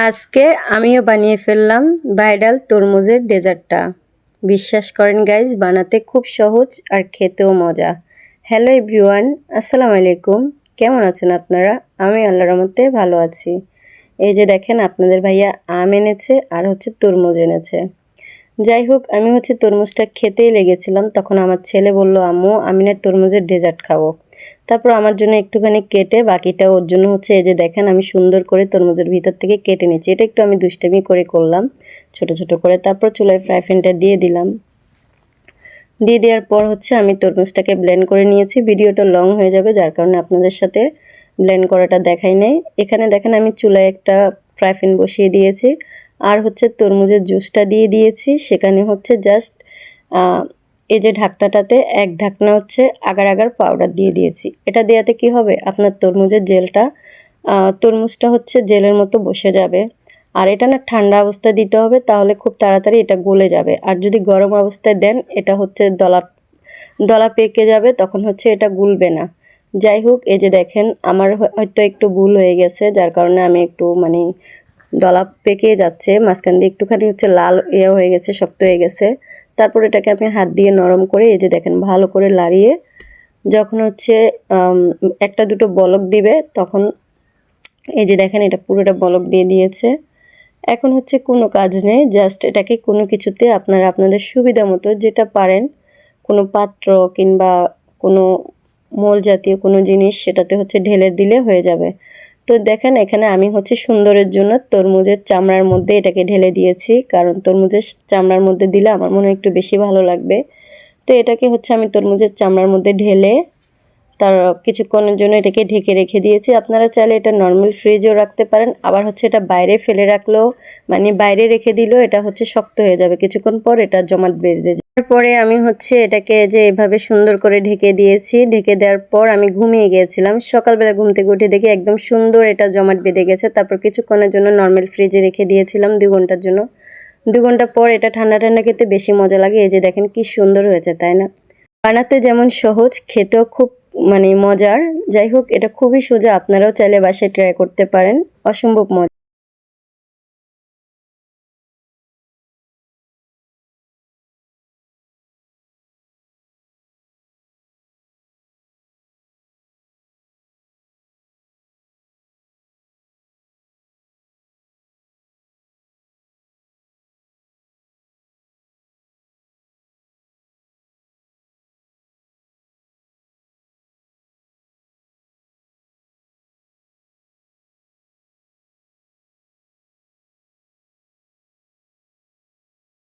আজকে আমিও বানিয়ে ফেললাম ভাইরাল তরমুজের ডেজার্টটা। বিশ্বাস করেন গাইজ, বানাতে খুব সহজ আর খেতেও মজা। হ্যালো এভরিওয়ান, আসসালামু আলাইকুম। কেমন আছেন আপনারা? আমি আল্লাহর রহমতে ভালো আছি। এই যে দেখেন, আপনাদের ভাইয়া আম এনেছে আর তরমুজ এনেছে। যাই হোক, আমি তরমুজটা খেতেই লেগেছিলাম। তখন আমার ছেলে বলল, আম্মু আমি না তরমুজের ডেজার্ট খাবো। তারপর আমার জন্য একটুখানি কেটে বাকিটা ওর জন্য এই যে দেখেন, আমি সুন্দর করে তরমুজের ভিতর থেকে কেটে নিচ্ছি। এটা একটু আমি দুষ্টামি করে করলাম, ছোট ছোট করে। তারপর চুলায় ফ্রাই প্যানটা দিয়ে দিলাম। দিয়ে দেওয়ার পর আমি তরমুজটাকে ব্লেন্ড করে নিয়েছি। ভিডিওটা লং হয়ে যাবে, যার কারণে আপনাদের সাথে ব্লেন্ড করাটা দেখাই নাই। এখানে দেখেন, আমি চুলায় একটা ফ্রাই প্যান বসিয়ে দিয়েছি আর তরমুজের জুসটা দিয়ে দিয়েছি। সেখানে জাস্ট এই যে ঢাকনাটাতে এক ঢাকনা আগার আগার পাউডার দিয়ে দিয়েছি। এটা দেওয়াতে কি হবে, আপনার তরমুজের জেলটা তরমুজটা জেলের মতো বসে যাবে। আর এটা না ঠান্ডা অবস্থায় দিতে হবে, তাহলে খুব তাড়াতাড়ি এটা গলে যাবে। আর যদি গরম অবস্থায় দেন, এটা দলা দলা পেকে যাবে, তখন এটা গুলবে না। যাই হোক, এই যে দেখেন, আমার হয়তো একটু ভুল হয়ে গেছে, যার কারণে আমি একটু দলা পেকে যাচ্ছে, মাঝখান দিয়ে একটুখানি লাল হয়ে গেছে, শক্ত হয়ে গেছে। তারপর এটাকে আমি হাত দিয়ে নরম করে, এই যে দেখেন, ভালো করে লাড়িয়ে যখন একটা দুটো বলক দিবে, তখন এই যে দেখেন, এটা পুরোটা বলক দিয়ে দিয়েছে। এখন কোনো কাজ নেই, জাস্ট এটাকে কোনো কিছুতে আপনারা আপনাদের সুবিধা মতো যেটা পারেন, কোনো পাত্র কিংবা কোনো মোল জাতীয় কোনো জিনিস, সেটাতে ঢেলে দিলে হয়ে যাবে। তো দেখেন, এখানে আমি সুন্দরের জন্য তরমুজের চামড়ার মধ্যে এটাকে ঢেলে দিয়েছি, কারণ তরমুজের চামড়ার মধ্যে দিলে আমার মনে হয় একটু বেশি ভালো লাগবে। তো এটাকে আমি তরমুজের চামড়ার মধ্যে ঢেলে তার কিছুক্ষণের জন্য এটাকে ঢেকে রেখে দিয়েছি। আপনারা চাইলে এটা নর্মাল ফ্রিজেও রাখতে পারেন, আবার এটা বাইরে ফেলে রাখলেও, বাইরে রেখে দিলেও এটা শক্ত হয়ে যাবে। কিছুক্ষণ পর এটা জমাট বেঁধে যায়। তারপরে আমি এটাকে যে এভাবে সুন্দর করে ঢেকে দিয়েছি। ঢেকে দেওয়ার পর আমি ঘুমিয়ে গিয়েছিলাম। সকালবেলা ঘুম থেকে উঠে দেখি একদম সুন্দর এটা জমাট বেঁধে গেছে। তারপর কিছুক্ষণের জন্য নর্মাল ফ্রিজে রেখে দিয়েছিলাম 2 ঘন্টার জন্য। 2 ঘন্টা পর এটা ঠান্ডা ঠান্ডা খেতে বেশি মজা লাগে। এই যে দেখেন কি সুন্দর হয়েছে, তাই না? বানাতে যেমন সহজ, খেতেও খুব মজার। যাই হোক, এটা খুবই সোজা, আপনারাও চাইলে বাসায় ট্রাই করতে পারেন। অসম্ভব মজা।